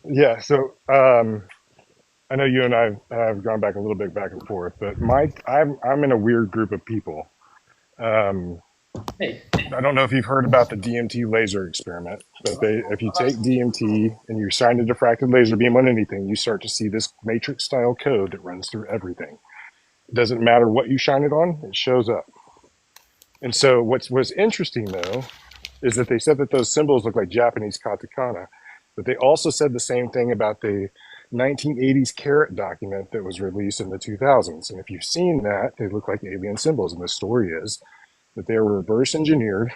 Yeah. So I know you and I have gone back a little bit back and forth, but I'm in a weird group of people. Um, Hey, I don't know if you've heard about the DMT laser experiment, but if you take DMT and you shine a diffracted laser beam on anything, you start to see this matrix style code that runs through everything. It doesn't matter what you shine it on, it shows up. And so what's interesting though is that they said that those symbols look like Japanese katakana, but they also said the same thing about the 1980s carrot document that was released in the 2000s. And if you've seen that, they look like alien symbols. And the story is that they were reverse engineered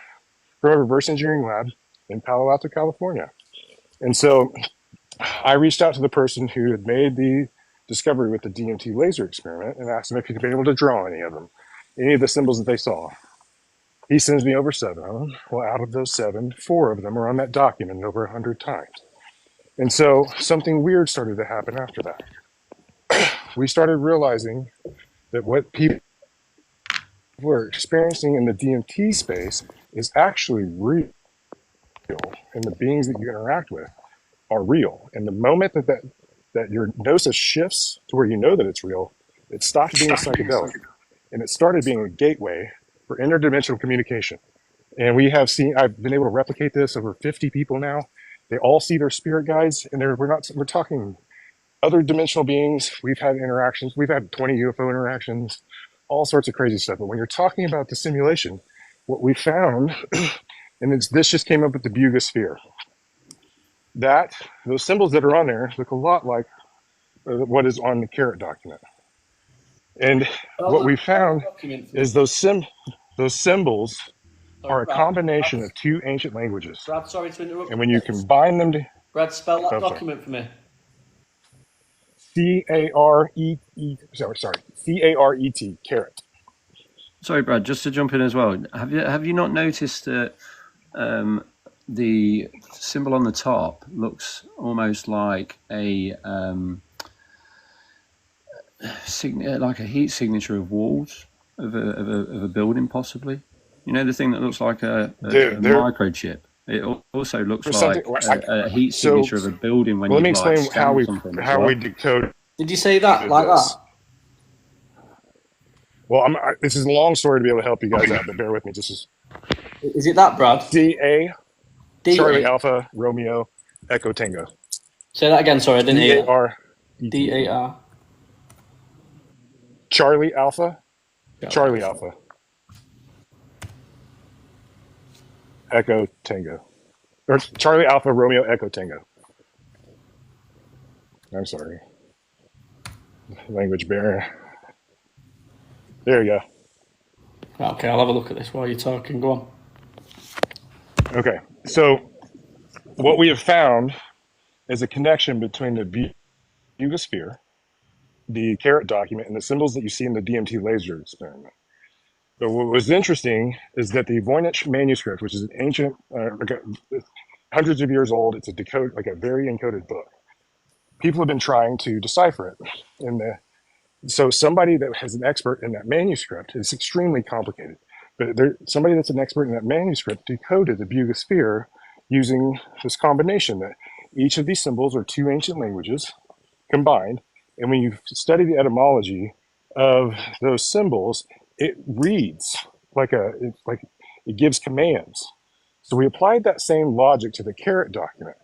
from a reverse engineering lab in Palo Alto, California. And so I reached out to the person who had made the discovery with the DMT laser experiment and asked him if he'd been able to draw any of them, any of the symbols that they saw. He sends me over 7 of them. Well, out of those 7, 4 of them are on that document over 100 times. And so something weird started to happen after that. We started realizing that what people were experiencing in the DMT space is actually real, and the beings that you interact with are real. And the moment that your gnosis shifts to where you know that it's real, it stops being psychedelic, and it started being a gateway for interdimensional communication. And I've been able to replicate this over 50 people now. They all see their spirit guides, and we're talking other dimensional beings. We've had interactions. We've had 20 UFO interactions, all sorts of crazy stuff. But when you're talking about the simulation, what we found, and this just came up with the Bugosphere, that those symbols that are on there look a lot like what is on the carrot document. And what we found document for me. is those symbols Sorry, are a combination of 2 ancient languages. Brad, sorry to interrupt And you. when you combine them, Brad, spell that oh, sorry, document for me. Caret, carrot. Sorry, Brad, just to jump in as well. Have you not noticed that the symbol on the top looks almost like like a heat signature of walls of a building, possibly? You know, the thing that looks like a microchip. It also looks There's something. like a heat So, signature of a building when well, let me you've like explain scanned something as how we well. decoded Did you say that like that? this. Well, this is a long story to be able to help you guys out, but bear with me. This is Is it that, Brad? CA D Charlie A. Alpha Romeo Echo Tango. Say that again. Sorry, I didn't hear that. CARET. DAR. Charlie Alpha Charlie Alpha Echo Tango. Or Charlie Alpha Romeo Echo Tango. I'm sorry. Language barrier. There you Right, okay, I'll have a look at this while you're talking. Go on. go. Okay. So what we have found is a connection between the Bugosphere, the carrot document, and the symbols that you see in the DMT laser experiment. But what was interesting is that the Voynich manuscript, which is an ancient, hundreds of years old, it's a like a very encoded book. People have been trying to decipher it. So somebody that has an expert in that manuscript, it's extremely complicated, but somebody that's an expert in that manuscript decoded the Bugosphere using this combination that each of these symbols are 2 ancient languages combined. And when you study the etymology of those symbols, it reads like it gives commands. So we applied that same logic to the carrot document.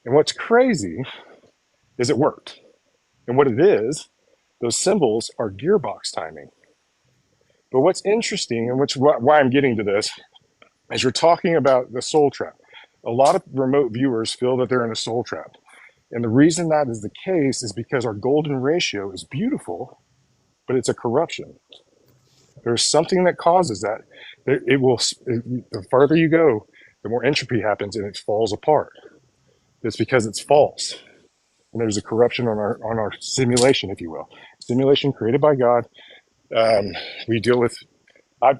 And what's crazy is it worked. And what it is, those symbols are gearbox timing. But what's interesting, and why I'm getting to this, is you're talking about the soul trap. A lot of remote viewers feel that they're in a soul trap. And the reason that is the case is because our golden ratio is beautiful, but it's a corruption. There's something that causes that. The farther you go, the more entropy happens and it falls apart. It's because it's false. And there's a corruption on our simulation, if you will. Simulation created by God. We deal with, I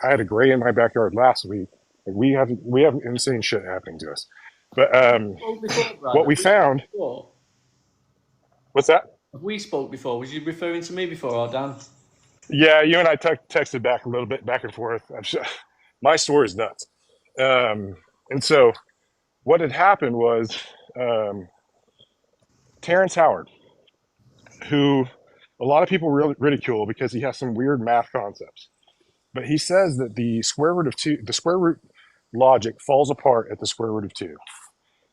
had a gray in my backyard last week. We have insane shit happening to us. But what we found, what's that? Have we spoke before? Was you referring to me before or Dan? Yeah, you and I texted back a little bit, back and forth. My story is nuts. And so what had happened was um, Terrence Howard, who a lot of people ridicule because he has some weird math concepts. But he says that the square root of two, the square root logic falls apart at the square root of two.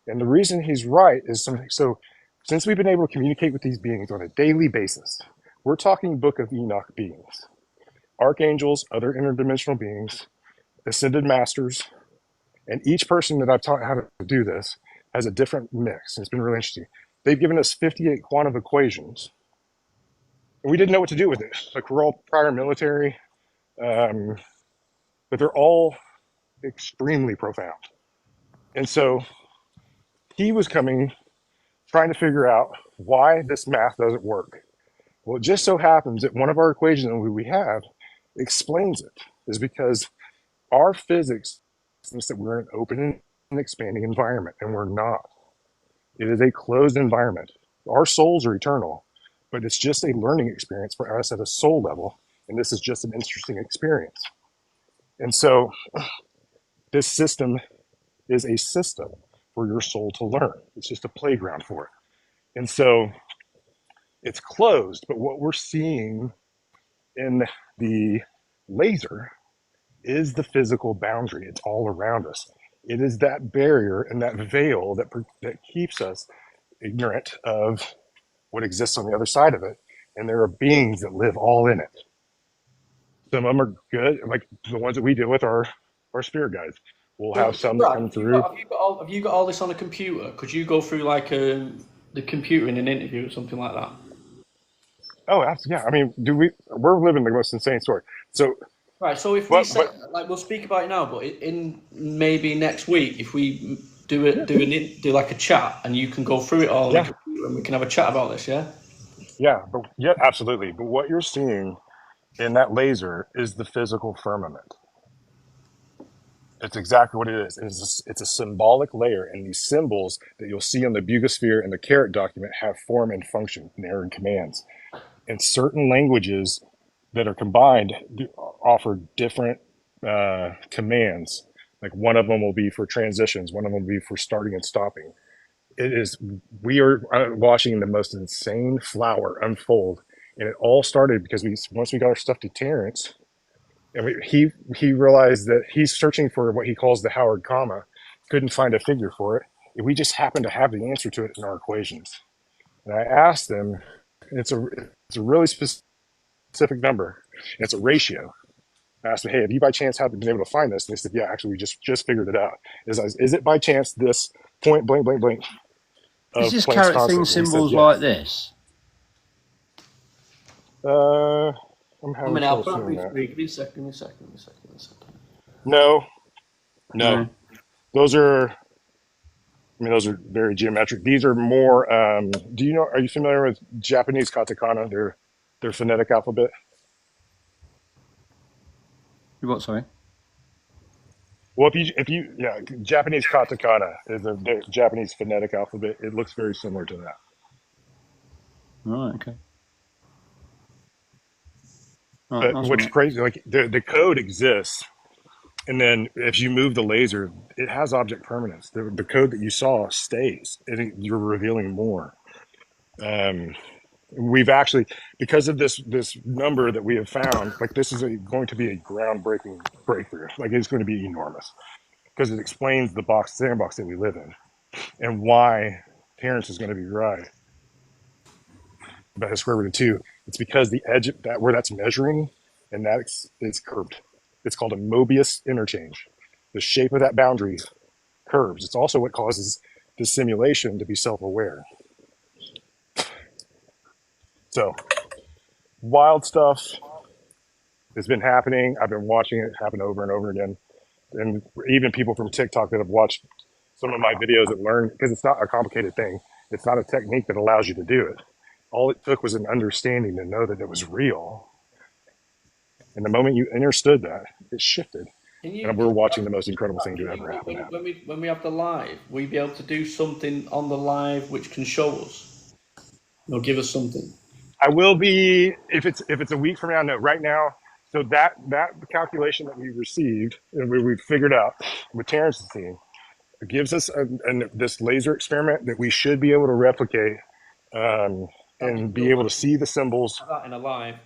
And the reason he's right is so since we've been able to communicate with these beings on a daily basis, we're talking Book of Enoch beings, archangels, other interdimensional beings, ascended masters, and each person that I've taught how to do this has a different mix. And it's been really interesting. They've given us 58 quantum equations, and we didn't know what to do with it. Like we're all prior military, um, but they're all extremely profound. And so he was coming, trying to figure out why this math doesn't work. Well, it just so happens that one of our equations that we have explains it, is because our physics thinks that we're an open and expanding environment, and we're not. It is a closed environment. Our souls are eternal, but it's just a learning experience for us at a soul level, and this is just an interesting experience. And so this system is a system for your soul to learn. It's just a playground for it. And so it's closed, but what we're seeing in the laser is the physical boundary. It's all around us. It is that barrier and that veil that keeps us ignorant of what exists on the other side of it. And there are beings that live all in it. Some of them are good, like the ones that we deal with are our spirit guides. We'll have So some that Brad, come through. have you got all this on a computer? Could you go through like the computer in an interview or something like that? Oh, yeah. I mean, we're living the most insane story. So, Right. So if we but, say but like we'll speak about it now, but in maybe next week, if we yeah, do like a chat, and you can go through it all on the yeah, computer, and we can have a chat about this. Yeah. yeah, absolutely. But what you're seeing in that laser is the physical firmament. It's exactly what it is. It's a symbolic layer, and these symbols that you'll see on the bugosphere and the carrot document have form and function, and they're in commands. And certain languages that are combined offer different commands. Like one of them will be for transitions, one of them will be for starting and stopping. It is, we are watching the most insane flower unfold. And it all started because once we got our stuff to Terrence, and he realized that he's searching for what he calls the Howard comma, couldn't find a figure for it. And we just happened to have the answer to it in our equations. And I asked them, and it's a really specific number. And it's a ratio. I asked them, hey, have you by chance been able to find this? And they said, yeah, actually, we just figured it out. Is it by chance this point blank blank blank Is of this Planck's carrot thing constant? And he said, symbols like yes. this? I'm I having mean, I'll trouble put seeing me that. three. Give me a second. Give me a second. Give me a second. Give me a second. No, no. No. Those are, those are very geometric. These are more, are you familiar with Japanese katakana, their phonetic alphabet? What, sorry? Well, yeah, Japanese katakana is the Japanese phonetic alphabet. It looks very similar to that. Right, okay. Right, But nice what's one. crazy, like the code exists, and then if you move the laser, it has object permanence. The code that you saw stays, and you're revealing more. Um, we've actually, because of this number that we have found, like this is going to be a groundbreaking breakthrough. Like it's going to be enormous because it explains the sandbox that we live in and why Terrence is going to be right about his square root of two. It's because the edge of that where that's measuring and it's curved. It's called a Mobius interchange. The shape of that boundary curves. It's also what causes the simulation to be self-aware. So wild stuff has been happening. I've been watching it happen over and over again. And even people from TikTok that have watched some of my videos that learn, because it's not a complicated thing. It's not a technique that allows you to do it. All it took was an understanding to know that it was real. And the moment you understood that, it shifted. And we're watching the most incredible thing to ever happen. When we have the live, will we be able to do something on the live which can show us? Or give us something? I will be if it's a week from now. No, right now. So that calculation that we received and we figured out with Terrence's team, gives us this laser experiment that we should be able to replicate and be able to see the symbols that in a live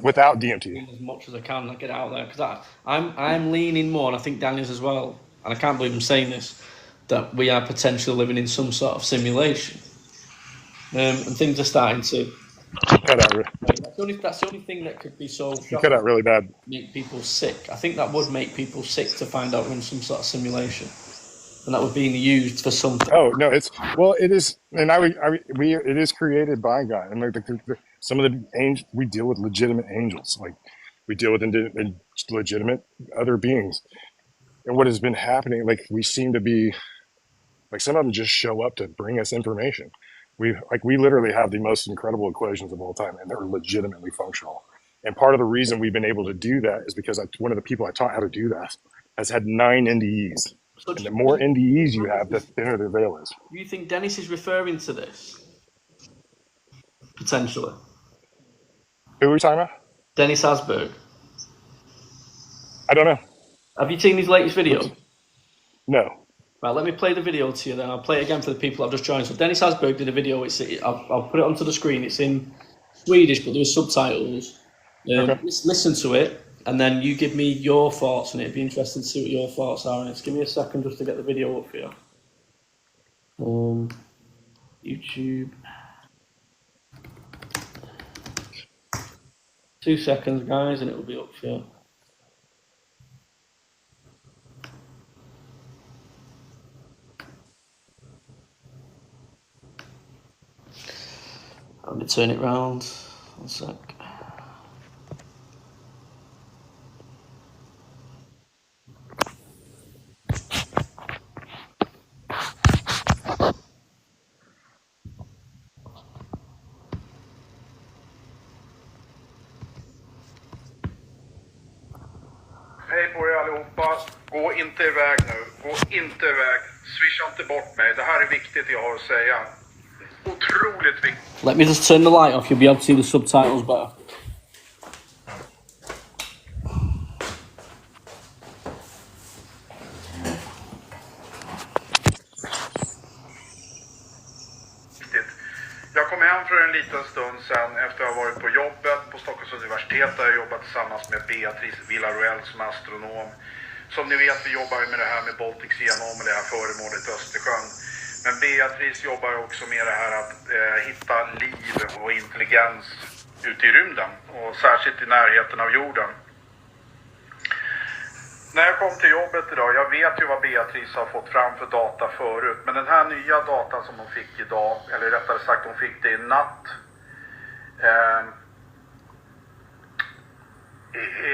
without DMT. as much as I can. I get it out there because I'm leaning more, and I think Dan is as well. And I can't believe I'm saying this, that we are potentially living in some sort of simulation, and things are starting to. That's the only thing that could be so shocking. You cut out really bad. Make people sick. I think that would make people sick to find out we're in some sort of simulation, and that was being used for something. Oh no, it is, and it is created by God, and like some of the angels, we deal with legitimate angels, like we deal with legitimate other beings, and what has been happening, like we seem to be, like some of them just show up to bring us information. We literally have the most incredible equations of all time, and they're legitimately functional. And part of the reason we've been able to do that is because one of the people I taught how to do that has had 9 NDEs. And the more NDEs you have, the thinner the veil is. Do you think Dennis is referring to this? Potentially. Who are we talking about? Dennis Hazburg. I don't know. Have you seen his latest video? No. Right, let me play the video to you, then I'll play it again for the people I've just joined. So Dennis Hazburg did a video. I'll put it onto the screen. It's in Swedish, but there's subtitles. Okay. Listen to it, and then you give me your thoughts, and it'd be interesting to see what your thoughts are. And give me a second just to get the video up for you. YouTube. 2 seconds, guys, and it will be up for you. Let me turn it round. 1 sec. Hej på er allihopa. Gå inte iväg nu. Gå inte iväg. Swisha inte bort mig. Det här är viktigt jag har att säga. Otroligt viktigt. Let me just turn the light off. You'll be able to see the subtitles better. Jag kom hem för en liten stund sedan efter att ha varit på jobbet på Stockholms universitet där jag jobbat tillsammans med Beatrice Villaruel som är astronom. Som ni vet, vi jobbar med det här med Baltic Genom och det här föremålet i Östersjön. Men Beatrice jobbar också med det här att hitta liv och intelligens ute i rymden och särskilt i närheten av jorden. När jag kom till jobbet idag, jag vet ju vad Beatrice har fått fram för data förut. Men den här nya datan som hon fick idag, eller rättare sagt hon fick det i natt.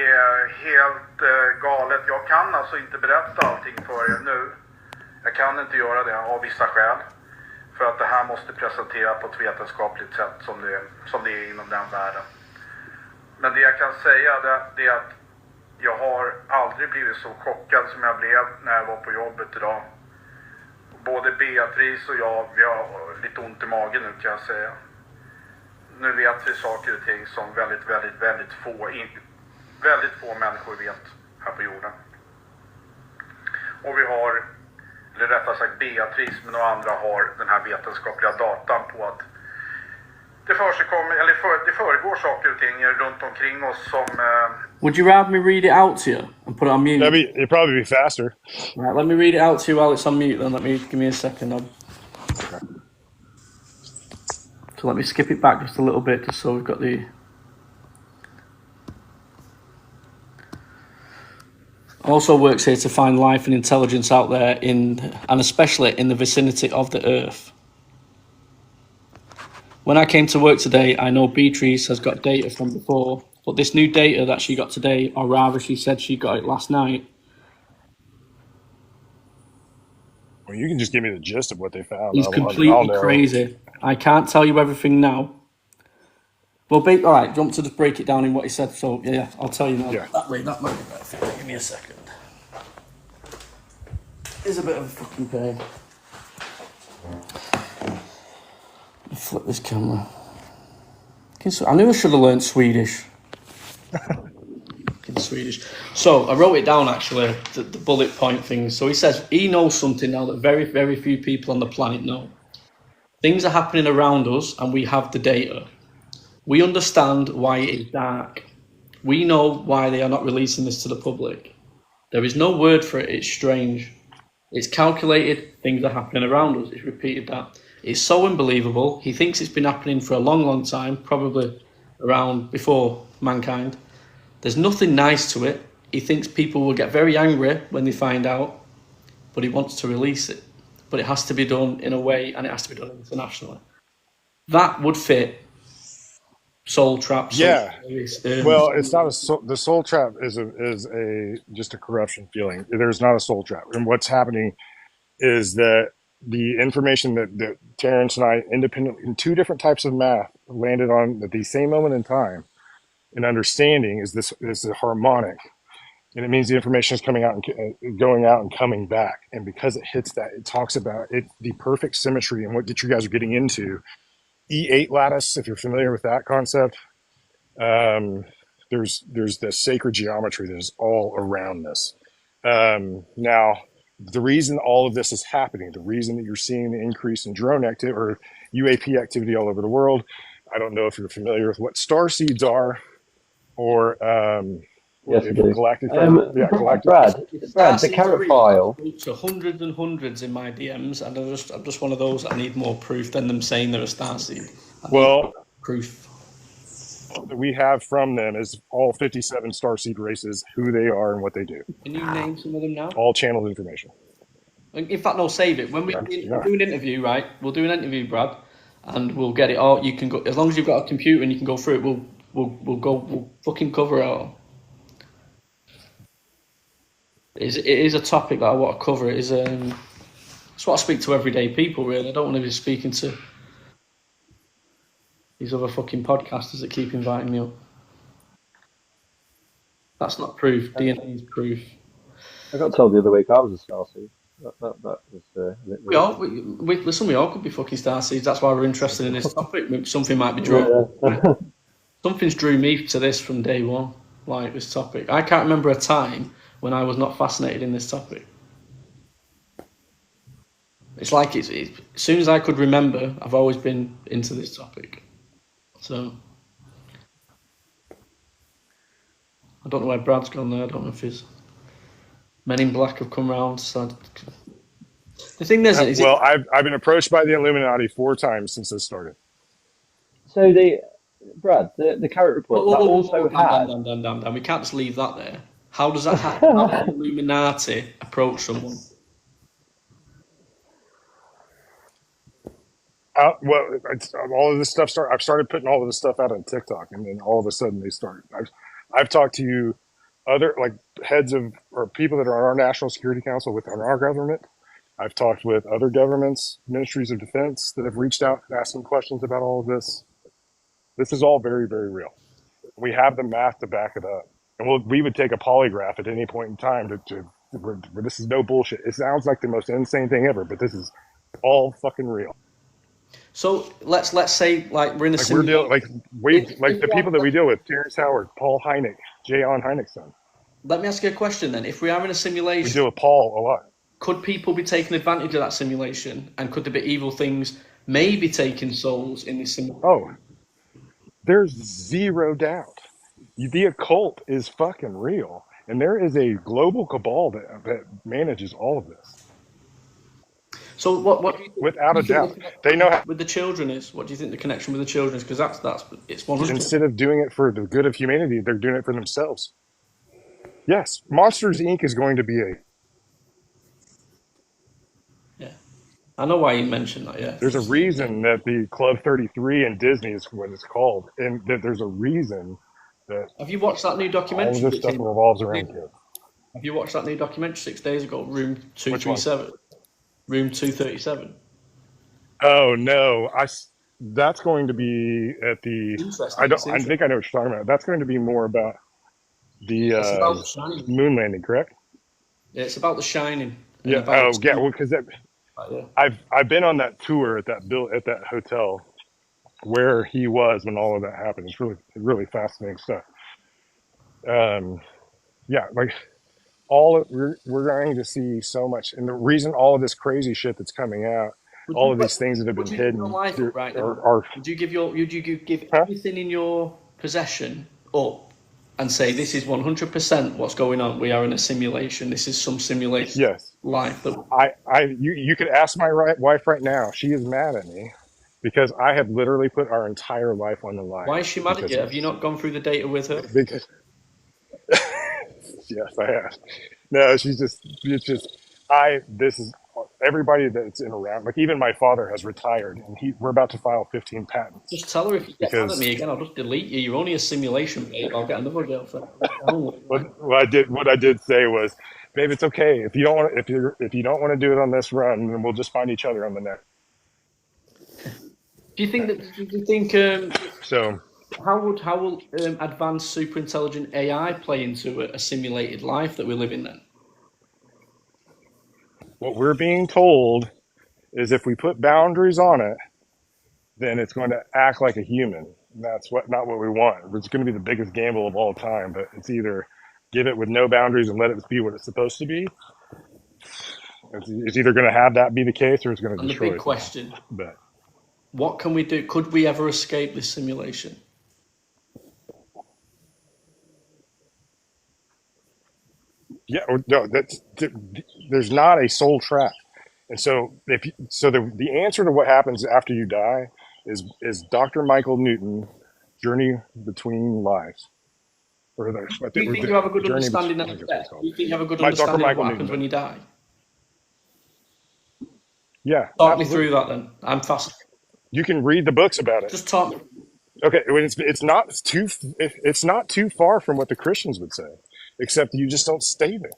Är helt galet. Jag kan alltså inte berätta allting för er nu. Jag kan inte göra det av vissa skäl. För att det här måste presenteras på ett vetenskapligt sätt som det är inom den världen. Men det jag kan säga det är att jag har aldrig blivit så chockad som jag blev när jag var på jobbet idag. Både Beatrice och jag, vi har lite ont i magen nu kan jag säga. Nu vet vi saker och ting som väldigt få människor vet här på jorden. Och vi har, eller rättare sagt Beatrice men några andra har den här vetenskapliga datan på att det föregår saker och ting runt omkring oss som... Would you rather me read it out to you and put it on mute? It'd probably be faster. Right, let me read it out to you while it's on mute then. Give me a second. Okay. So let me skip it back just a little bit just so we've got the... Also works here to find life and intelligence out there and especially in the vicinity of the Earth. When I came to work today, I know Beatrice has got data from before, but this new data that she got today, or rather she said she got it last night. Well, you can just give me the gist of what they found. It's completely crazy. I can't tell you everything now. Well, all right, do you want to just break it down in what he said? So, yeah, I'll tell you now. Yeah. That might be better. Give me a second. It's a bit of a fucking pain. Flip this camera. I knew I should have learned Swedish. Swedish. So I wrote it down actually, the bullet point things. So he says he knows something now that very, very few people on the planet know. Things are happening around us and we have the data. We understand why it is dark. We know why they are not releasing this to the public. There is no word for it, it's strange. It's calculated, things are happening around us. It's repeated that. It's so unbelievable. He thinks it's been happening for a long, long time, probably around before mankind. There's nothing nice to it. He thinks people will get very angry when they find out, but he wants to release it. But it has to be done in a way, and it has to be done internationally. That would fit Soul Trap. Yeah. Well, it's not the soul trap is just a corruption feeling. There's not a soul trap. And what's happening is that the information that Terrence and I independently in two different types of math landed on at the same moment in time and understanding is a harmonic. And it means the information is coming out and going out and coming back. And because it hits that, it talks about it, the perfect symmetry and what you guys are getting into. E8 lattice, if you're familiar with that concept, there's the sacred geometry that is all around this. Now, the reason all of this is happening, the reason that you're seeing the increase in drone activity or UAP activity all over the world, I don't know if you're familiar with what star seeds are or yes, galactic. Brad, the carrot file. So hundreds and hundreds in my DMs, and I'm just one of those that I need more proof than them saying they're a starseed. Well, proof that we have from them is all 57 starseed races, who they are and what they do. Can you name some of them now? All channeled information. In fact, no, save it. When we do an interview, right? We'll do an interview, Brad, and we'll get it all. You can go as long as you've got a computer and you can go through it. We'll fucking cover it all. It is a topic that I want to cover. It's what I speak to everyday people, really. I don't want to be speaking to these other fucking podcasters that keep inviting me up. That's not proof. DNA is proof. I got told the other week I was a starseed. That was we all could be fucking starseeds. That's why we're interested in this topic. Something might be drawn. Yeah. Something's drew me to this from day one, like this topic. I can't remember a time when I was not fascinated in this topic. It's like as soon as I could remember, I've always been into this topic. So I don't know where Brad's gone there. I don't know if his Men in Black have come round. So the thing is, I've been approached by the Illuminati 4 times since this started. So Brad, the carrot report also had. Damn. We can't just leave that there. How does that happen? How does the Illuminati approach someone? All of this stuff I've started putting all of this stuff out on TikTok, and then all of a sudden they start. I've talked to other heads of or people that are on our National Security Council within our government. I've talked with other governments, ministries of defense that have reached out and asked some questions about all of this. This is all very, very real. We have the math to back it up. And we would take a polygraph at any point in time this is no bullshit. It sounds like the most insane thing ever, but this is all fucking real. So let's say we're in a simulation. The people that we deal with, Terrence Howard, Paul Hynek, J.on. Hynek's son. Let me ask you a question then. If we are in a simulation, we deal with Paul a lot. Could people be taking advantage of that simulation, and could there be evil things maybe taking souls in this simulation? Oh, there's zero doubt. The occult is fucking real, and there is a global cabal that manages all of this. So what do you think, without a doubt, they know how with the children is. What do you think the connection with the children is? Because that's it's 100%. Instead of doing it for the good of humanity, they're doing it for themselves. Yes, Monsters Inc. is going to be Yeah, I know why you mentioned that. Yeah, there's a reason that the Club 33 in Disney is what it's called, and that there's a reason that. Have you watched that new documentary? All of this stuff revolves around kids. Have you watched that new documentary 6 days ago? Room 237. Room 237. Oh no, that's going to be at the. I think I know what you're talking about. That's going to be more about the moon landing, correct? Yeah, it's about The Shining. Yeah. Well, because I've been on that tour at that hotel where he was when all of that happened. It's really fascinating stuff. yeah, like we're going to see so much, and the reason all of this crazy shit that's coming out, all of these things that have been Would you give your hidden, life up right now? are Would you give huh? everything in your possession up and say this is 100% what's going on? We are in a simulation. This is some simulation Yes. life that. You could ask my wife right now. She is mad at me because I have literally put our entire life on the Why line is she mad at because you? of Have you this. not gone through the data with her? Because yes, I have. No, she's just it's just I this is everybody that's in around. Like even my father has retired, and we're about to file 15 patents Just tell her if you get mad at because me again, I'll just delete you. You're only a simulation, babe. I'll get another girlfriend. what I did say was, babe, it's okay if you don't want if you don't want to do it on this run, then we'll just find each other on the next. Do you think that? Do you think? So How will advanced super intelligent AI play into a simulated life that we live in then? what we're being told is if we put boundaries on it, then it's going to act like a human. That's not what we want. It's going to be the biggest gamble of all time. But it's either give it with no boundaries and let it be what it's supposed to be. It's either going to have that be the case or it's going to And the destroy big us all. question: But what can we do? Could we ever escape this simulation? yeah, no, there's not a soul track. And so the answer to what happens after you die is Dr. Michael Newton Journey Between Lives, or Do you think you have a the good journey between, understanding I of think that's what death? it's Do called. you think you have a good By Dr. understanding of Michael what Newton happens when book. you die? Yeah, Talk me through absolutely. that then. I'm fascinated. You can read the books about it. Just talk. Okay, it's not too far from what the Christians would say, except you just don't stay there.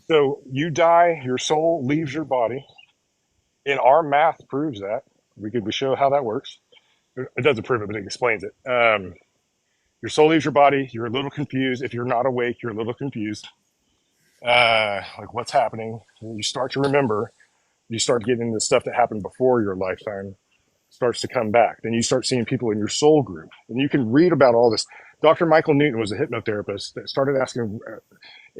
So you die, your soul leaves your body, and our math proves that. We show how that works. It doesn't prove it, but it explains it. Your soul leaves your body. You're a little confused. If you're not awake, you're a little confused. Like what's happening? And you start to remember. You start getting the stuff that happened before your lifetime starts to come back. Then you start seeing people in your soul group, and you can read about all this. Dr. Michael Newton was a hypnotherapist that started asking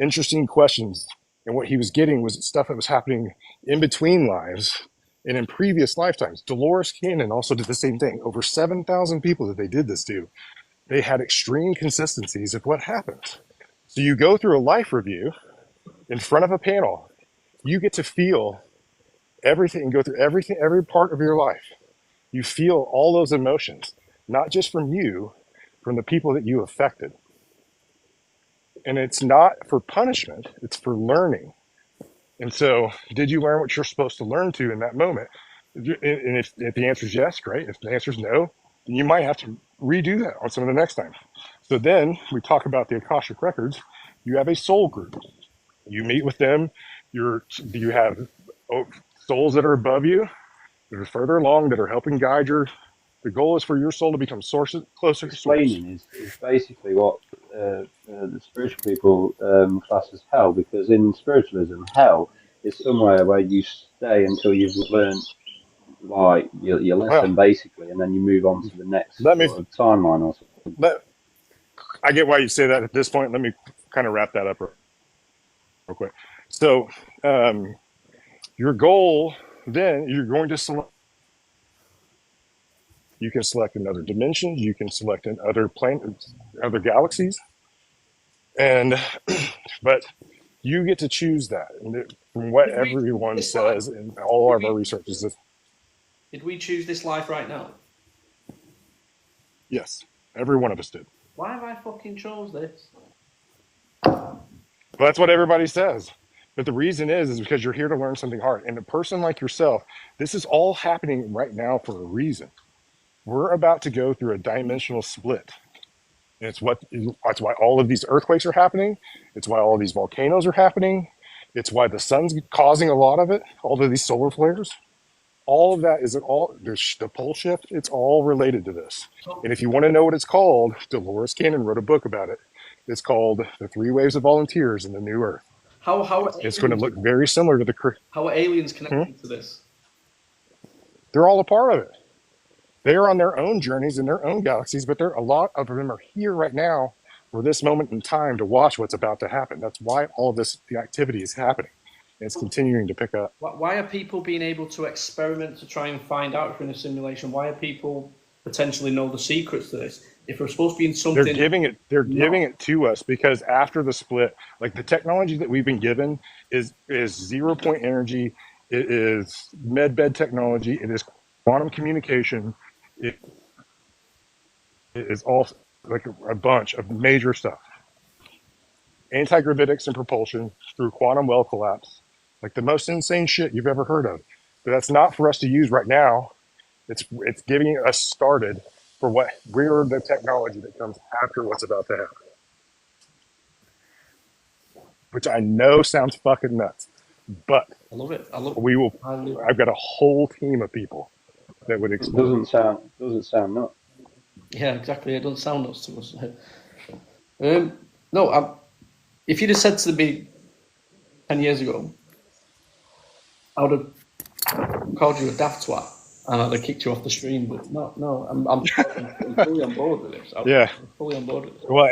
interesting questions, and what he was getting was stuff that was happening in between lives and in previous lifetimes. Dolores Cannon also did the same thing. Over 7,000 people that they did this to, they had extreme consistencies of what happens. So you go through a life review in front of a panel. You get to feel everything and go through everything, every part of your life. You feel all those emotions, not just from you, from the people that you affected. And it's not for punishment, it's for learning. And so, did you learn what you're supposed to learn to in that moment? And if the answer is yes, great. If the answer is no, then you might have to redo that on some of the next time. So then we talk about the Akashic Records. You have a soul group. You meet with them. You have souls that are above you, that are further along, that are helping guide your. The goal is for your soul to become closer to source. Explaining is basically what the spiritual people class as hell, because in spiritualism, hell is somewhere where you stay until you've learned like your Well, lesson basically, and then you move on to the next let me sort of timeline or something. let. I get why you say that at this point. Let me kind of wrap that up real quick. So, um, your goal then you're going to select. You can select in other dimensions. You can select in other planets, other galaxies, and but you get to choose that. And from what Did we choose everyone this life? says in all Did of our we, research is that did we choose this life right now? yes, every one of us did. Why have I fucking chose this? Well, that's what everybody says. But the reason is because you're here to learn something hard. And a person like yourself, this is all happening right now for a reason. We're about to go through a dimensional split. And that's why all of these earthquakes are happening. It's why all of these volcanoes are happening. It's why the sun's causing a lot of it, all of these solar flares. All of that is the pole shift. It's all related to this. And if you want to know what it's called, Dolores Cannon wrote a book about it. It's called The Three Waves of Volunteers in the New Earth. How are It's going to aliens? look very similar to How are aliens hmm? connected to this? They're all a part of it. They are on their own journeys in their own galaxies, but a lot of them are here right now for this moment in time to watch what's about to happen. That's why all this the activity is happening. And it's continuing to pick up. Why are people being able to experiment to try and find out if we're in a simulation? Why are people potentially know the secrets to this? If we're supposed to be in something, they're giving it to us because after the split, like the technology that we've been given is 0 point energy, it is medbed technology, it is quantum communication, it is all like a bunch of major stuff. Anti-gravitics and propulsion through quantum well collapse, like the most insane shit you've ever heard of. But that's not for us to use right now. It's getting us started for we're the technology that comes after what's about to happen. Which I know sounds fucking nuts, but I love it. I've got a whole team of people that would It explain. doesn't sound nuts. Yeah, exactly. It doesn't sound nuts to us. No, if you'd have said to me 10 years ago, I would have called you a daft twat and I'd have kicked you off the stream. But no, I'm fully on board with this. Yeah. I'm fully on board with this. Well,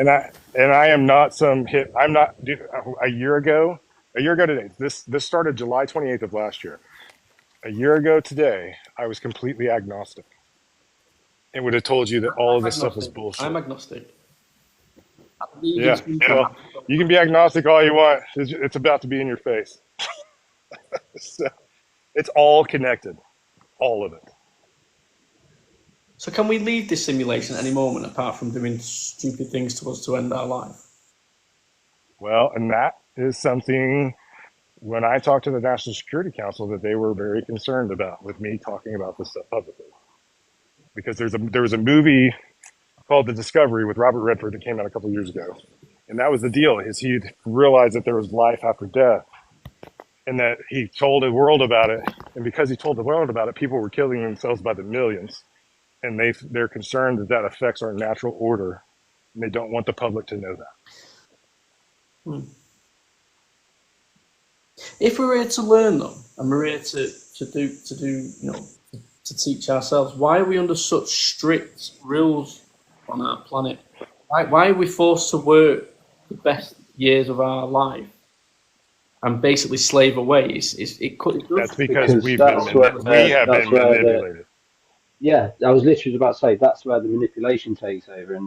and I am not some hit. I'm not. Dude, a year ago today. This started July 28th of last year. A year ago today, I was completely agnostic. And would have told you that all of this stuff was bullshit. I'm agnostic. I believe Yeah. Well, you can be agnostic all you want. It's about to be in your face. So, it's all connected. All of it. So can we leave this simulation at any moment apart from doing stupid things to us to end our life? Well, and that is something when I talked to the National Security Council that they were very concerned about with me talking about this stuff publicly. Because there was a movie called The Discovery with Robert Redford that came out a couple of years ago. And that was the deal, is he realized that there was life after death. And that he told the world about it. And because he told the world about it, people were killing themselves by the millions. And they're concerned that that affects our natural order. And they don't want the public to know that. If we're here to learn though, and we're here to teach ourselves, why are we under such strict rules on our planet? Why are we forced to work the best years of our life and basically slave away? That's because we have been manipulated. Yeah, I was literally about to say that's where the manipulation takes over and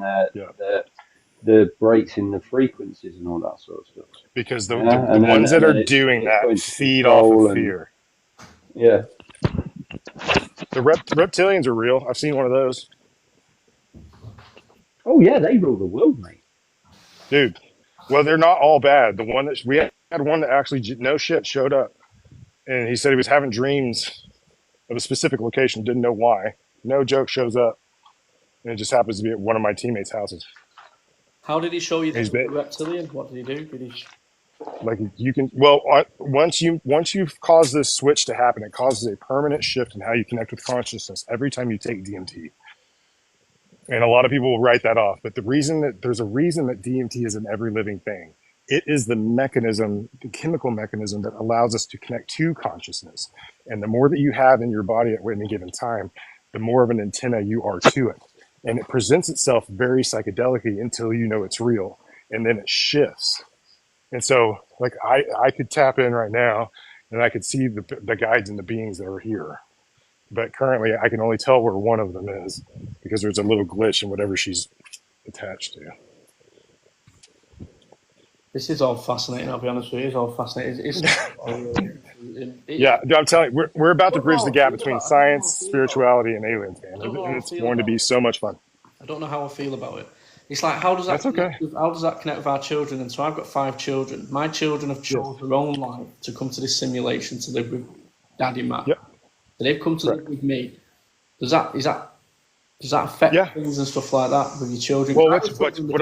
the breaks in the frequencies and all that sort of stuff. Because the ones that are doing that feed off of fear. Yeah. The reptilians are real. I've seen one of those. Oh yeah, they rule the world, mate. Dude, well, they're not all bad. The one that we had one that actually no shit showed up, and he said he was having dreams of a specific location, didn't know why. No joke, shows up, and it just happens to be at one of my teammates' houses. How did he show you the reptilian? What did he do? Did he? Like you can, well, once you've caused this switch to happen, it causes a permanent shift in how you connect with consciousness every time you take DMT. And a lot of people will write that off, but there's a reason that DMT is in every living thing. It is the mechanism, the chemical mechanism that allows us to connect to consciousness. And the more that you have in your body at any given time, the more of an antenna you are to it. And it presents itself very psychedelically until you know it's real. And then it shifts. And so, like, I could tap in right now and I could see the guides and the beings that are here. But currently, I can only tell where one of them is because there's a little glitch in whatever she's attached to. This is all fascinating, I'll be honest with you. It's all fascinating. Yeah, I'm telling you, we're about to bridge the gap between science, spirituality, and aliens, man. And it's going to be so much fun. I don't know how I feel about it. It's like, how does that connect with our children? And so I've got 5 children. My children have chosen their own life to come to this simulation to live with Daddy Matt. Yep. So they've come to live with me. Does that affect things and stuff like that with your children? Well, what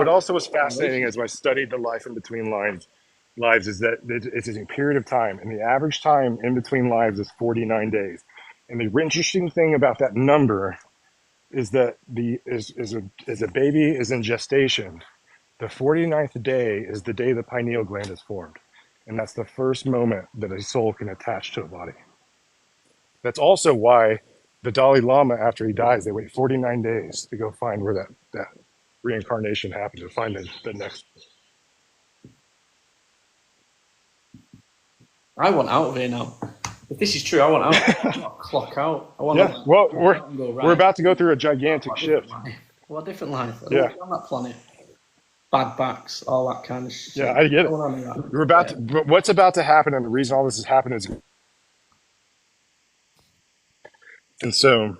also was fascinating as I studied the life in between lives is that it's a period of time, and the average time in between lives is 49 days. And the interesting thing about that number is that as a baby is in gestation, the 49th day is the day the pineal gland is formed. And that's the first moment that a soul can attach to a body. That's also why the Dalai Lama, after he dies, they wait 49 days to go find where that reincarnation happen to find the next. I want out of here now. If this is true, I want out. I want to clock out. I want Yeah, to well, clock out and go, we're right. about to go through a gigantic shift. What a different life. Yeah. On that planet. Bad backs, all that kind of shit. Yeah, I get it. We're about to, but what's about to happen, and the reason all this is happening is, and so,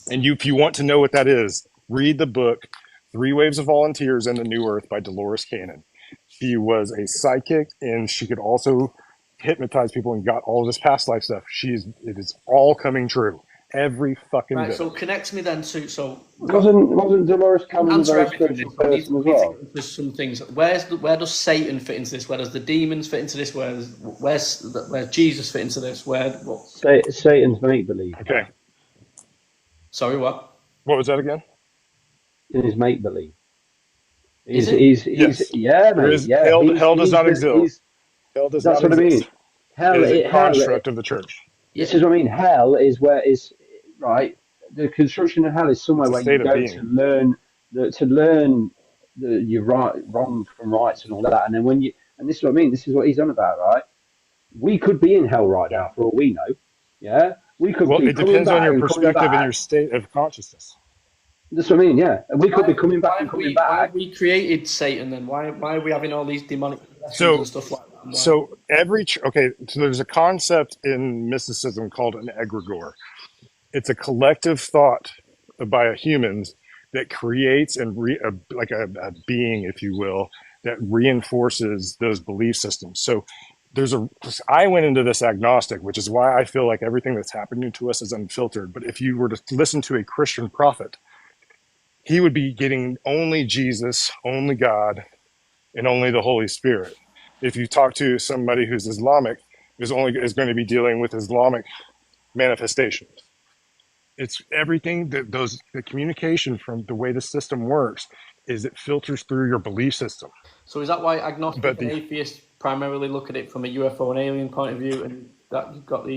and you, if you want to know what that is, read the book Three Waves of Volunteers and the New Earth by Dolores Cannon. She was a psychic, and she could also hypnotize people and got all this past life stuff. It is all coming true. Every fucking right, bit. so connect me then to wasn't Dolores Cannon a very spiritual person as well? There's some things. Where does Satan fit into this? Where does the demons fit into this? Where's Jesus fit into this? Satan's make believe. Okay. Sorry, what? What was that again? In his make believe. Yes. Yeah, mate. Yeah. Hell does not exist. Hell does not exist. That's what I mean. Hell is a construct of the church. This is what I mean. Hell is right. The construction of hell is somewhere where you go to learn your wrong from rights and all that. And then and this is what I mean. This is what he's on about, right? We could be in hell right now for all we know. Yeah, we could. Well, it depends on your perspective and your state of consciousness. That's what I mean. Yeah, and we could be coming back and coming back. Why have we created Satan then? Why are we having all these demonic possessions and stuff like that? So there's a concept in mysticism called an egregore. It's a collective thought by humans that creates and like a being, if you will, that reinforces those belief systems. So I went into this agnostic, which is why I feel like everything that's happening to us is unfiltered. But if you were to listen to a Christian prophet, he would be getting only Jesus, only God, and only the Holy Spirit. If you talk to somebody who's Islamic, is going to be dealing with Islamic manifestations. It's everything that the communication from the way the system works is it filters through your belief system. So is that why agnostic and atheists primarily look at it from a UFO and alien point of view, and that you've got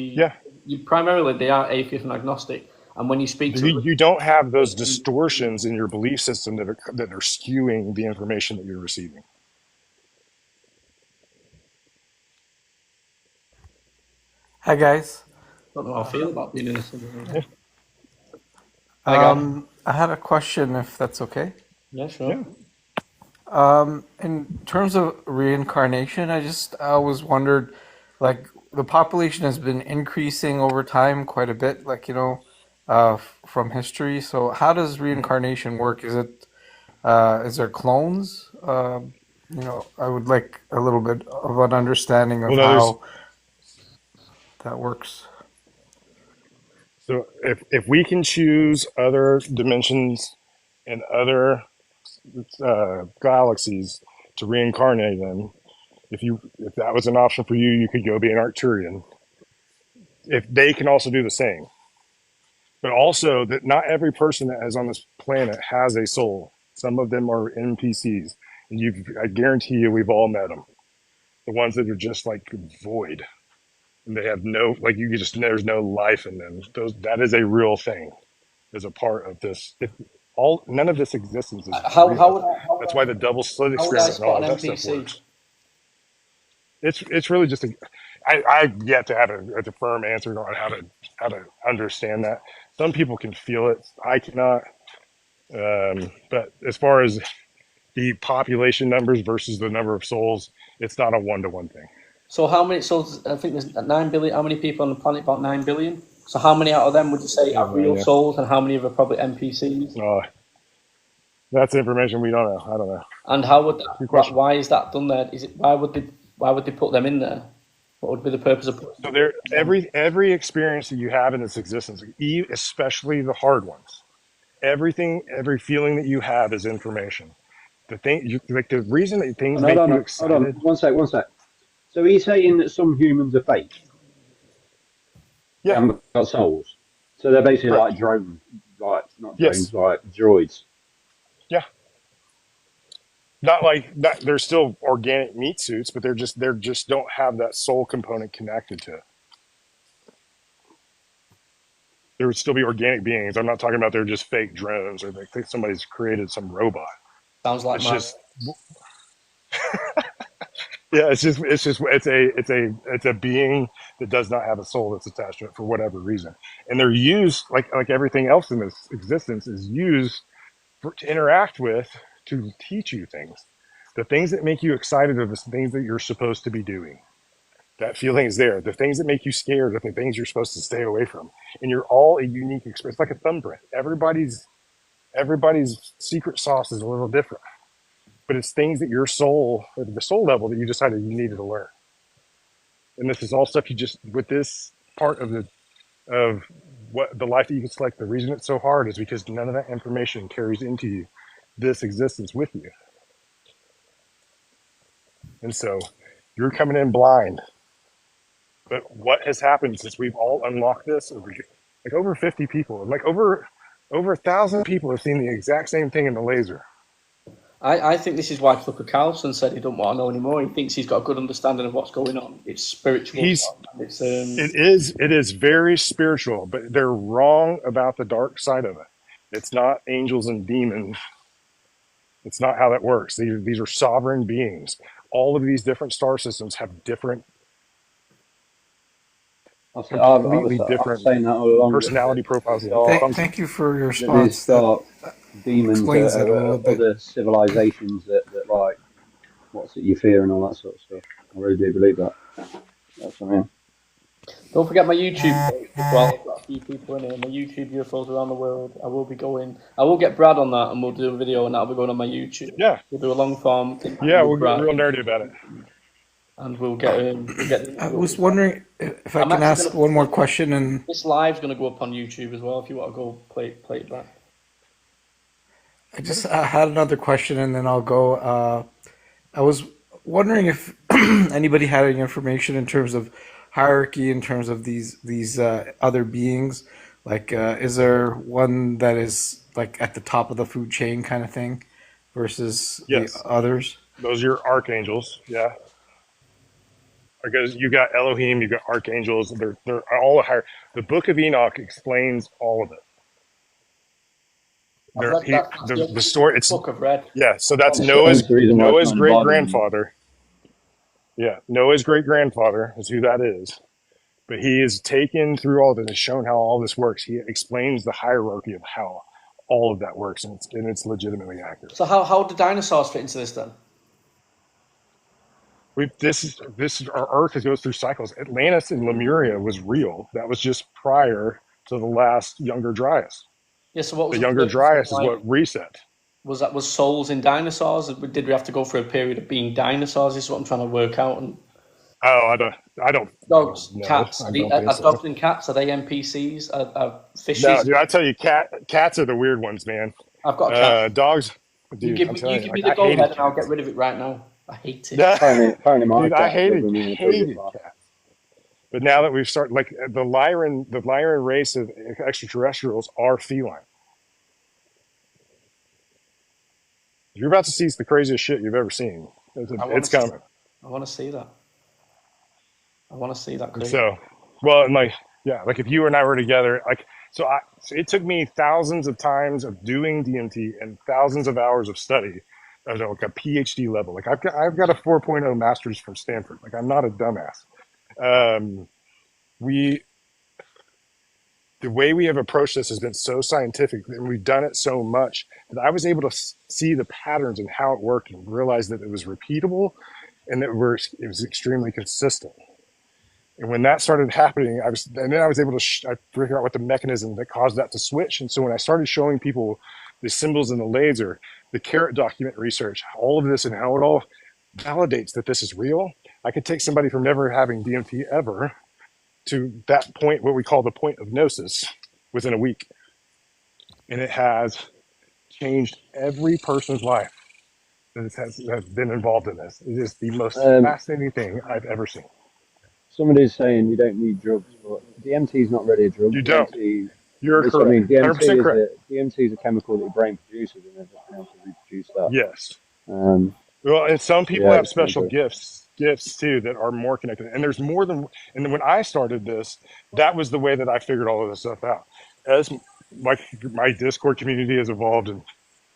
primarily they are atheist and agnostic. And when you speak to you don't have those distortions in your belief system that are skewing the information that you're receiving. Hi guys. I don't know how I feel about being in a simulation. I had a question, if that's okay. Yeah, sure. Yeah. In terms of reincarnation, I always wondered, like, the population has been increasing over time quite a bit, like, from history. So how does reincarnation work? Is there clones? I would like a little bit of an understanding of how that works. So if we can choose other dimensions and other galaxies to reincarnate in, if that was an option for you, you could go be an Arcturian. If they can also do the same. But also that not every person that is on this planet has a soul. Some of them are NPCs. And I guarantee you we've all met them. The ones that are just like void. And they have there's no life in them. That is a real thing. As a part of this. None of this existence is real. That's why the double slit experiment and all that stuff works. It's really just I've yet to have a firm answer on how to understand that. Some people can feel it. I cannot. But as far as the population numbers versus the number of souls, it's not a 1-to-1 thing. So how many souls? I think there's 9 billion. How many people on the planet? About 9 billion. So how many out of them would you say are real souls, and how many of them are probably NPCs? That's information we don't know. I don't know. And how would why is that done there? Why would they put them in there? What would be the purpose of putting them? So every experience that you have in this existence, especially the hard ones, every feeling that you have is information. The reason that things make you excited. Hold on, one sec. So he's saying that some humans are fake. Yeah. They haven't got souls. So they're basically like drones, like not drones, like droids. Yeah. Not like that. They're still organic meat suits, but they're just don't have that soul component connected to it. There would still be organic beings. I'm not talking about they're just fake drones or they think somebody's created some robot. Sounds like It's my. just yeah, it's a being that does not have a soul that's attached to it for whatever reason, and they're used like everything else in this existence is used to interact with, to teach you things. The things that make you excited are the things that you're supposed to be doing. That feeling is there. The things that make you scared are the things you're supposed to stay away from. And you're all a unique experience, like a thumbprint. Everybody's secret sauce is a little different, but it's things that your soul, at the soul level, that you decided you needed to learn. And this is all stuff you just with this part of what the life that you can select. The reason it's so hard is because none of that information carries into this existence with you, and so you're coming in blind. But what has happened since we've all unlocked this? Like over 50 people, like over 1,000 people have seen the exact same thing in the laser. I think this is why Tucker Carlson said he don't want to know anymore. He thinks he's got a good understanding of what's going on. It's spiritual. It is very spiritual, but they're wrong about the dark side of it. It's not angels and demons. It's not how that works. These are sovereign beings. All of these different star systems have completely different personality profiles and functions. Thank you for your response. Demons explains it a little bit. other civilizations that like what's it you fear and all that sort of stuff. I really do believe that. That's what I mean. Don't forget my YouTube page as well. I've got a few people in here. My YouTube UFOs around the world. I will get Brad on that, and we'll do a video, and that'll be going on my YouTube. Yeah, we'll do a long form. Yeah, we'll get real nerdy about it. And we'll get. I was wondering if I can ask one more question. And this live's going to go up on YouTube as well. If you want to go play it back. I just had another question, and then I'll go. I was wondering if anybody had any information in terms of hierarchy, in terms of these other beings. Like, is there one that is like at the top of the food chain kind of thing versus the others? Those are your archangels, yeah. Because you got Elohim, you got archangels. They're all higher. The Book of Enoch explains all of it. The story. It's book I've read. Yeah, so that's Noah's great grandfather. Yeah, Noah's great grandfather is who that is. But he is taken through all of it and shown how all this works. He explains the hierarchy of how all of that works, and it's legitimately accurate. So how do dinosaurs fit into this then? Our Earth goes through cycles. Atlantis and Lemuria was real. That was just prior to the last Younger Dryas. Yeah, so what was the Younger Dryas is what reset. Was souls in dinosaurs? Did we have to go through a period of being dinosaurs? This is what I'm trying to work out. And I don't. Dogs, know. cats. Are dogs and cats? Are they NPCs? Are fishes? No, dude. I tell you, cats are the weird ones, man. I've got cats. Dogs. Dude, you give me the go ahead, and I'll get rid of it right now. I hate it. Apparently my dude, I hated cats. But now that we've started, like the Lyran race of extraterrestrials are feline. You're about to see the craziest shit you've ever seen. It's coming. I want to see that. I want to see that. Crazy. So, well, and like if you and I were together, so it took me thousands of times of doing DMT and thousands of hours of study, like a PhD level. Like I've got a 4.0 master's from Stanford. Like I'm not a dumbass. The way we have approached this has been so scientific, and we've done it so much that I was able to see the patterns and how it worked, and realize that it was repeatable, and that it was extremely consistent. And when that started happening, I was able to figure out what the mechanism that caused that to switch. And so when I started showing people the symbols in the laser, the carrot document research, all of this, and how it all validates that this is real, I could take somebody from never having DMT ever to that point, what we call the point of gnosis, within a week. And it has changed every person's life that has been involved in this. It is the most fascinating thing I've ever seen. Somebody's saying you don't need drugs, but DMT is not really a drug. You don't. You're correct. I mean, 100% correct. DMT is a chemical that your brain produces, and they're just able to reproduce that. Yes. Well, and some people have special gifts too that are more connected. And there's more than. And when I started this, that was the way that I figured all of this stuff out. As my Discord community has evolved, and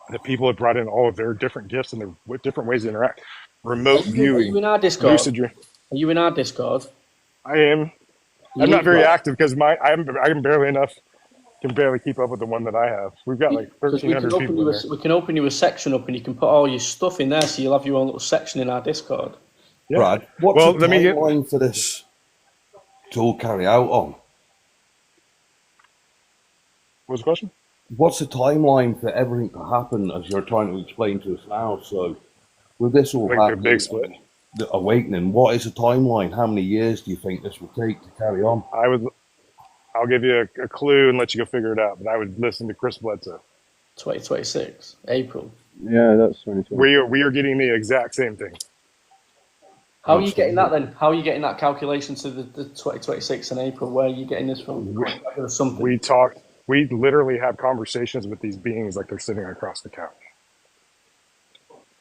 that people have brought in all of their different gifts and their different ways to interact. Remote Are viewing, you in our Discord? lucid dream. Are you in our Discord? I am. You I'm need not very to, active because I'm barely enough. Can barely keep up with the one that I have. We've got like because we can 1,300 people in there. we can open you a section up and you can put all your stuff in there, so you'll have your own little section in our Discord. Yeah. Brad, what's the timeline for this to all carry out on? What's the question? What's the timeline for everything to happen as you're trying to explain to us now? So, with this all like happening, the big split, the awakening, what is the timeline? How many years do you think this will take to carry on? I'll give you a clue and let you go figure it out. But I would listen to Chris Bledsoe. 2026, April. Yeah, that's 2020. We are getting the exact same thing. How are you getting that then? How are you getting that calculation to the 2026 in April? Where are you getting this from? Or something? We literally have conversations with these beings like they're sitting across the couch.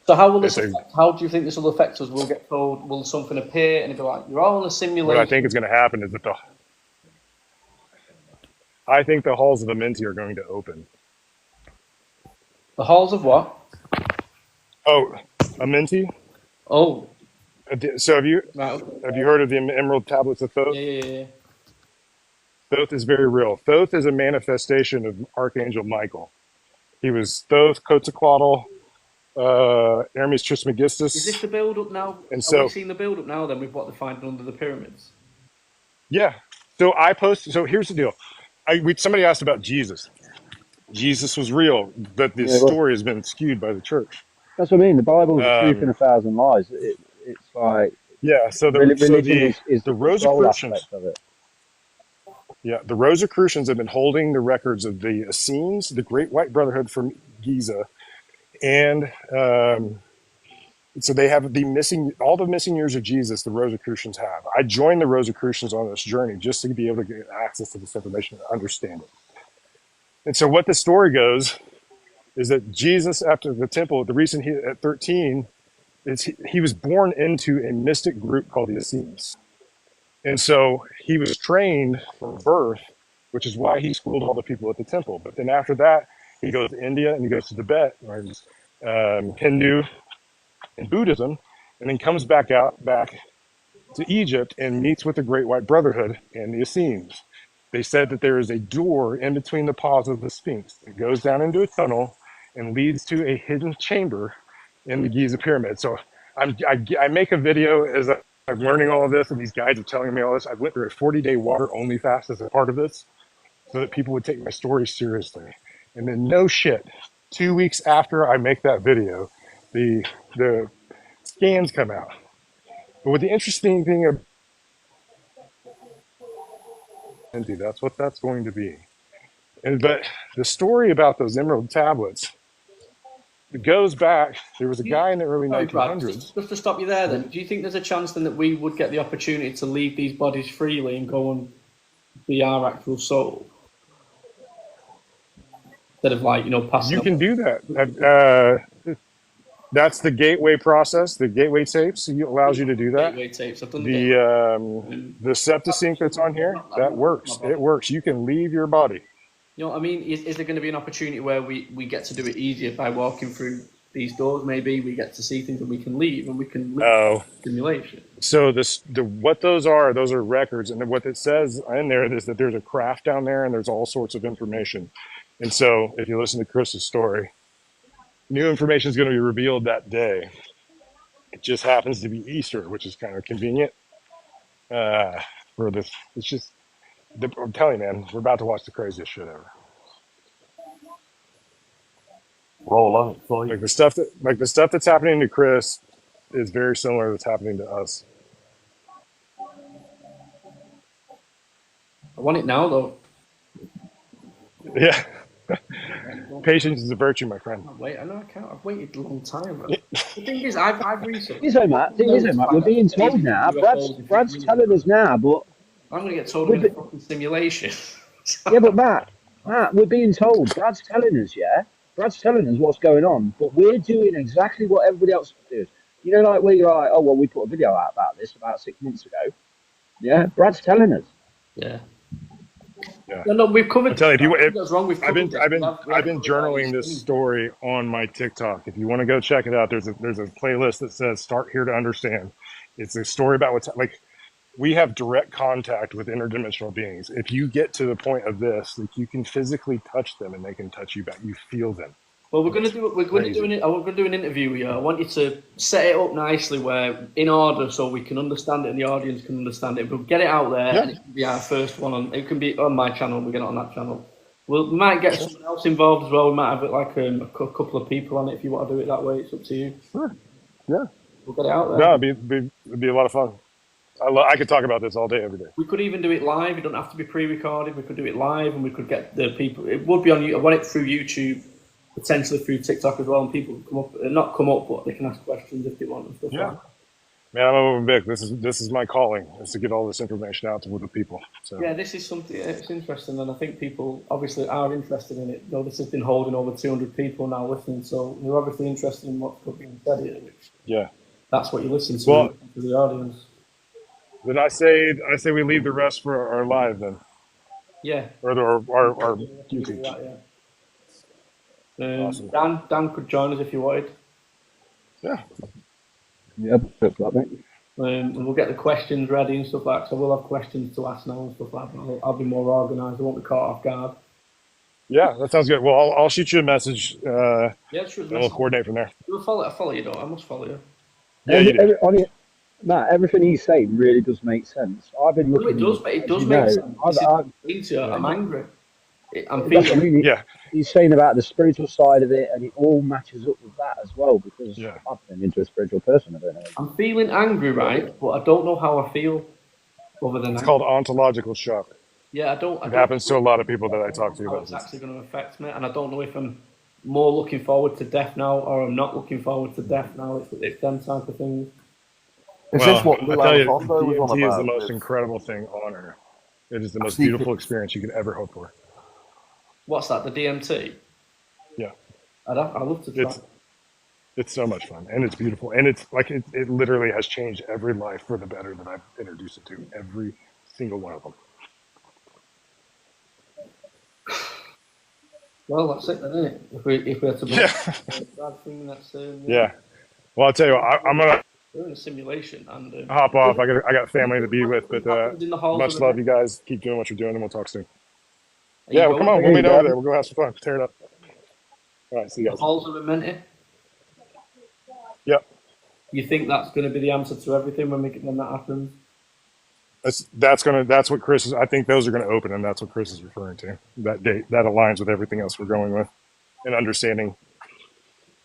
So how will this affect, how do you think this will affect us? We'll get told, will something appear and it'll be like, you're all in a simulation? What I think is going to happen is that I think the halls of the Minty are going to open. The halls of what? Oh, a Minty? Oh. So have you heard of the Emerald Tablets of Thoth? Yeah. Thoth is very real. Thoth is a manifestation of Archangel Michael. He was Thoth, Quetzalcoatl, Hermes Trismegistus. Is this the build-up now? And Are we seeing the build-up now then with what they're finding under the pyramids? Yeah. So So here's the deal. Somebody asked about Jesus. Jesus was real, but the story has been skewed by the church. That's what I mean. The Bible is the truth in 1,000 lies. It's like so the religion is the Rosicrucians aspect of it. Yeah, the Rosicrucians have been holding the records of the Essenes, the Great White Brotherhood from Giza, and so they have all the missing years of Jesus. The Rosicrucians have. I joined the Rosicrucians on this journey just to be able to get access to this information and understand it. And so, what the story goes is that Jesus, after the temple, the reason at 13 is he was born into a mystic group called the Essenes. And so he was trained from birth, which is why he schooled all the people at the temple. But then after that, he goes to India and he goes to Tibet, or Hindu and Buddhism, and then comes back to Egypt and meets with the Great White Brotherhood and the Essenes. They said that there is a door in between the paws of the Sphinx that goes down into a tunnel and leads to a hidden chamber in the Giza pyramid. So I make a video as I'm learning all of this, and these guys are telling me all this. I went through a 40-day water-only fast as a part of this so that people would take my story seriously. And then no shit, 2 weeks after I make that video, the scans come out. But what the interesting thing about that's what that's going to be. But the story about those emerald tablets, it goes back. There was a guy in the early 1900s. Just to stop you there then, do you think there's a chance then that we would get the opportunity to leave these bodies freely and go and be our actual soul? Instead of passing. You can do that. That's the gateway process. The gateway tapes allows you to do that. Gateway tapes. I've done the septicsync that's on here, that works. It works. You can leave your body. You know what I mean? Is there going to be an opportunity where we get to do it easier by walking through these doors? Maybe we get to see things and we can leave and we can leave simulation. So what those are records, and what it says in there is that there's a craft down there and there's all sorts of information. And so if you listen to Chris's story, new information is going to be revealed that day. It just happens to be Easter, which is kind of convenient for this. It's just, I'm telling you, man, we're about to watch the craziest shit ever. Roll on it for you. Like the stuff that's happening to Chris is very similar to what's happening to us. I want it now, though. Yeah. Patience is a virtue, my friend. Wait, I know I can't. I've waited a long time. The thing is, I've researched. Matt, we're being told now. Brad's telling us now, but I'm going to get told in a fucking simulation. Yeah, but Matt, we're being told. Brad's telling us, yeah. Brad's telling us what's going on, but we're doing exactly what everybody else does. You know, like where you're like, oh well, we put a video out about this about 6 months ago. Yeah, Brad's telling us. Yeah. Yeah. No, we've covered. I'm telling you, That's wrong. We've I've covered been this. I've been We I've have been covered that in journaling this stream. story on my TikTok. If you want to go check it out, there's a playlist that says "Start Here to Understand." It's a story about what's like. We have direct contact with interdimensional beings. If you get to the point of this, like you can physically touch them and they can touch you back. You feel them. Well, we're going to do it. We're going to do it. We're going to do an interview with you. I want you to set it up nicely, where in order, so we can understand it and the audience can understand it. We'll get it out there, and it can be our first one on. It can be on my channel. We get it on that channel. We might get someone else involved as well. We might have like a couple of people on it if you want to do it that way. It's up to you. Sure. Yeah. We'll get it out there. No, it'd be a lot of fun. I could talk about this all day, every day. We could even do it live. It doesn't have to be pre-recorded. We could do it live, and we could get the people. It would be on. I want it through YouTube, potentially through TikTok as well, and people can come up, not come up, but they can ask questions if they want and stuff. Yeah. Like that. Man, I'm over big. This is my calling, is to get all this information out to the people. So yeah, this is something. It's interesting, and I think people obviously are interested in it. This has been holding over 200 people now listening, so you're obviously interested in what's being said here. Yeah, that's what you listen to, to the audience. Then I say we leave the rest for our live then. Yeah. Or our YouTube. That, yeah. Awesome. Dan could join us if you wanted. Yeah. Yeah, that, mate. And we'll get the questions ready and stuff like that. So we'll have questions to ask now and stuff like that. I'll be more organised. I won't be caught off guard. Yeah, that sounds good. Well, I'll shoot you a message. Yeah, sure. And we'll coordinate from there. I follow you, though. I must follow you. Yeah, Matt, everything he's saying really does make sense. I've been looking. It does make sense. I'm angry. I'm feeling. Yeah. He's saying about the spiritual side of it, and it all matches up with that as well. Because I've been into a spiritual person. I don't know. I'm feeling angry, right? But I don't know how I feel. Other than it's called ontological shock. Yeah, It happens to a lot of people that I talk to about it's this. actually going to affect me, and I don't know if I'm more looking forward to death now or I'm not looking forward to death now. It's them type of things. Is this what I tell you, DMT is the most incredible thing on earth. It is the most beautiful experience you could ever hope for. What's that? The DMT? Yeah. I'd love to try. It's so much fun, and it's beautiful, and it's like it literally has changed every life for the better that I've introduced it to. Every single one of them. Well, that's it then, isn't it? If we had to bad thing, that's yeah. Well, I'll tell you what, I'm gonna. We're in a simulation and hop off. I got family to be with, but much love, you guys. Keep doing what you're doing, and we'll talk soon. Yeah, well, come on, we'll meet over there. We'll go have some fun. Tear it up. All right, see you guys. The halls of Amenti? Yep. You think that's going to be the answer to everything when that happens? That's what Chris is. I think those are going to open, and that's what Chris is referring to. That date that aligns with everything else we're going with, and understanding.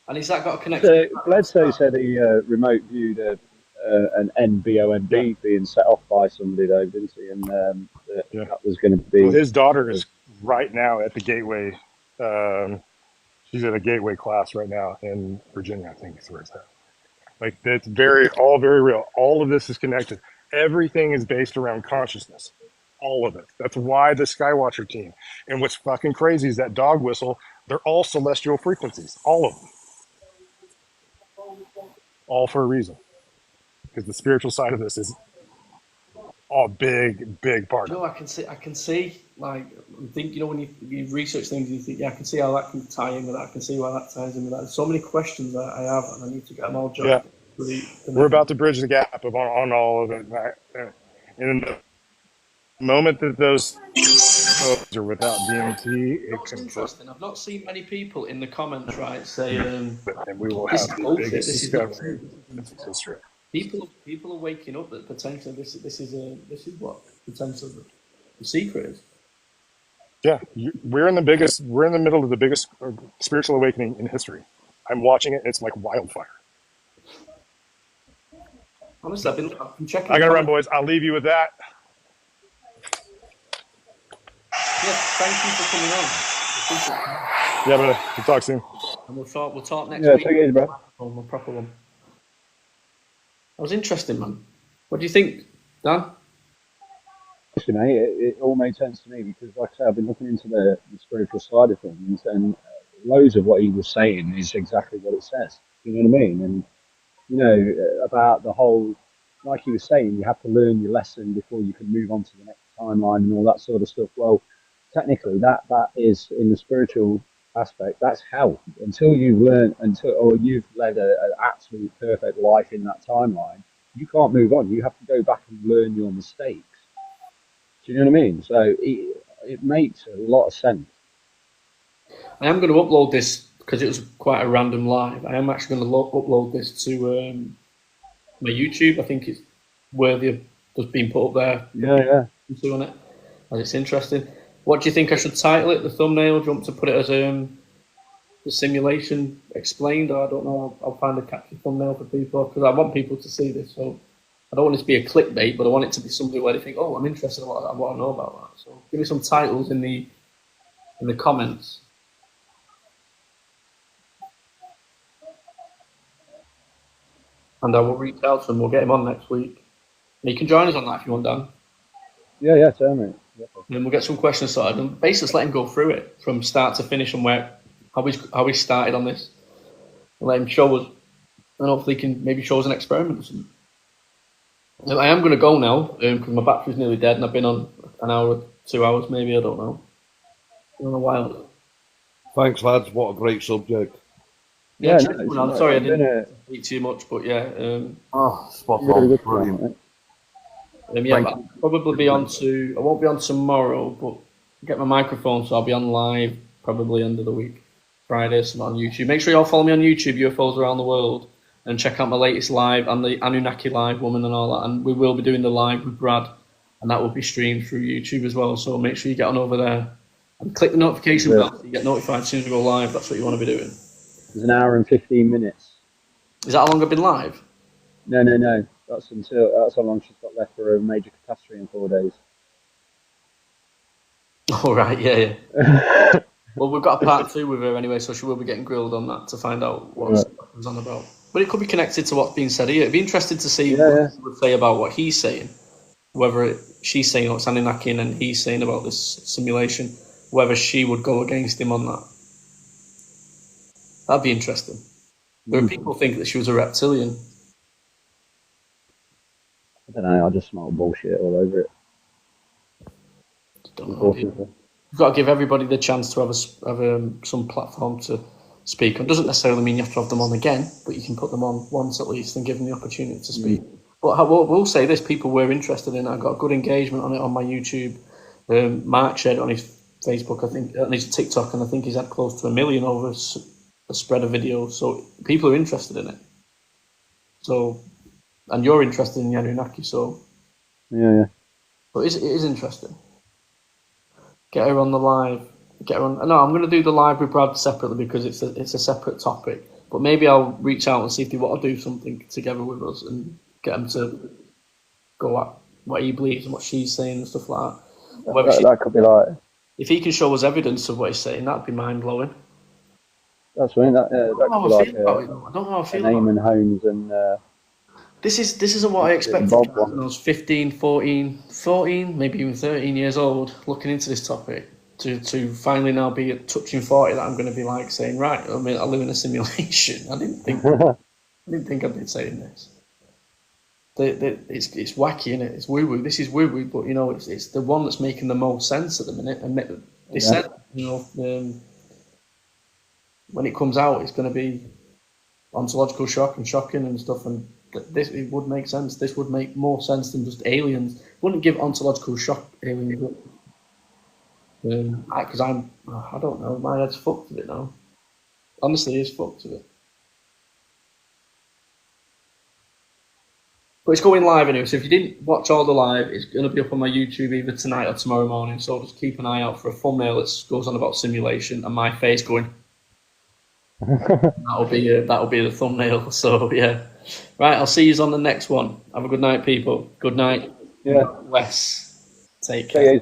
And has that got a connection? Bledsoe said he remote viewed an NBOMB being set off by somebody, though, didn't he? And that was going to be. Well, his daughter is right now at the Gateway. She's at a Gateway class right now in Virginia, I think is where it's at. Like, it's all very real. All of this is connected. Everything is based around consciousness. All of it. That's why the Skywatcher team. And what's fucking crazy is that dog whistle, they're all celestial frequencies. All of them. All for a reason. Because the spiritual side of this is a big part. No, I can see, like, I think, when you research things, you think, I can see how that can tie in with that. I can see why that ties in with that. There's so many questions that I have, and I need to get them all joined. Yeah. We're about to bridge the gap on all of it. And the moment that those are without DMT, it's interesting. I've not seen many people in the comments, right, say, and we will have the biggest discovery in history. People are waking up that potentially this is what potentially the secret is. Yeah, we're in the middle of the biggest spiritual awakening in history. I'm watching it. It's like wildfire. Honestly, I've been checking. I gotta run, boys. I'll leave you with that. Yes, thank you for coming on. Yeah, brother. We'll talk soon. And we'll talk next week. Yeah, take it, bro. A proper one. That was interesting, man. What do you think, Dan? Listen, it all made sense to me because, like I said, I've been looking into the spiritual side of things, and loads of what he was saying is exactly what it says. You know what I mean? And about the whole, like he was saying, you have to learn your lesson before you can move on to the next timeline and all that sort of stuff. Well, technically, that is in the spiritual aspect. That's hell until you've learned or you've led an absolute perfect life in that timeline. You can't move on. You have to go back and learn your mistakes. Do you know what I mean? So it makes a lot of sense. I am going to upload this because it was quite a random live. I am actually going to upload this to my YouTube. I think it's worthy of just being put up there. Yeah. On it, as it's interesting. What do you think I should title it? The thumbnail? Do you want to put it as the simulation explained? Or I don't know. I'll find a catchy thumbnail for people because I want people to see this. So I don't want it to be a clickbait, but I want it to be something where they think, "Oh, I'm interested in what I want to know about that." So give me some titles in the comments. And I will reach out to him. We'll get him on next week. And you can join us on that if you want, Dan. Yeah, tell me. And we'll get some questions started. And basically, just let him go through it from start to finish and how we started on this. And let him show us, and hopefully, he can maybe show us an experiment or something. I am going to go now because my battery's nearly dead, and I've been on an hour, 2 hours, maybe. I don't know. In a while. Thanks, lads. What a great subject. Yeah, I'm sorry I didn't speak too much, but yeah. Spot on. Brilliant. I'll probably be on I won't be on tomorrow, but get my microphone, so I'll be on live probably end of the week, Friday, so on YouTube. Make sure you all follow me on YouTube, UFOs Around the World, and check out my latest live and the Anunnaki live woman and all that. And we will be doing the live with Brad, and that will be streamed through YouTube as well. So make sure you get on over there and click the notification bell so you get notified as soon as we go live. That's what you want to be doing. It's an hour and 15 minutes. Is that how long I've been live? No. That's how long she's got left for a major catastrophe in 4 days. All right, yeah. Well, we've got a part 2 with her anyway, so she will be getting grilled on that to find out what it was on about. But it could be connected to what's being said here. It'd be interesting to see what she would say about what he's saying, whether she's saying what's Anunnaki and he's saying about this simulation, whether she would go against him on that. That'd be interesting. There are people who think that she was a reptilian. I don't know, I just smell bullshit all over it. Don't know. You've got to give everybody the chance to have some platform to speak on. It doesn't necessarily mean you have to have them on again, but you can put them on once at least and give them the opportunity to speak. But we'll say this, people were interested in it. I got good engagement on it on my YouTube. Mark shared it on his Facebook, I think, on his TikTok, and I think he's had close to 1 million over a spread of videos. So people are interested in it. So, and you're interested in the Anunnaki, so yeah. But it is interesting. Get her on the live. Get her on. No, I'm going to do the live with Brad separately because it's a separate topic. But maybe I'll reach out and see if they want to do something together with us and get them to go at what he believes and what she's saying and stuff like that. That could be like. If he can show us evidence of what he's saying, that'd be mind blowing. That's right. That could be like I don't know how I feel about Eamon Holmes and. This isn't what I expected when I was 15, 14, maybe even 13 years old, looking into this topic, to finally now be touching 40, that I'm going to be like saying, right, I mean, I live in a simulation. I didn't think I'd be saying this. It's wacky, isn't it? It's woo-woo. This is woo-woo, but, you know, it's the one that's making the most sense at the minute. And they said, you know, when it comes out, it's going to be ontological shock and shocking and stuff, and it would make sense. This would make more sense than just aliens. Wouldn't give ontological shock aliens. Because I don't know. My head's fucked with it now. Honestly, it's fucked with it. But it's going live anyway. So if you didn't watch all the live, it's going to be up on my YouTube either tonight or tomorrow morning. So just keep an eye out for a thumbnail that goes on about simulation and my face going. That'll be the thumbnail. So yeah. Right, I'll see you on the next one. Have a good night, people. Good night. Yeah. Wes. Take care.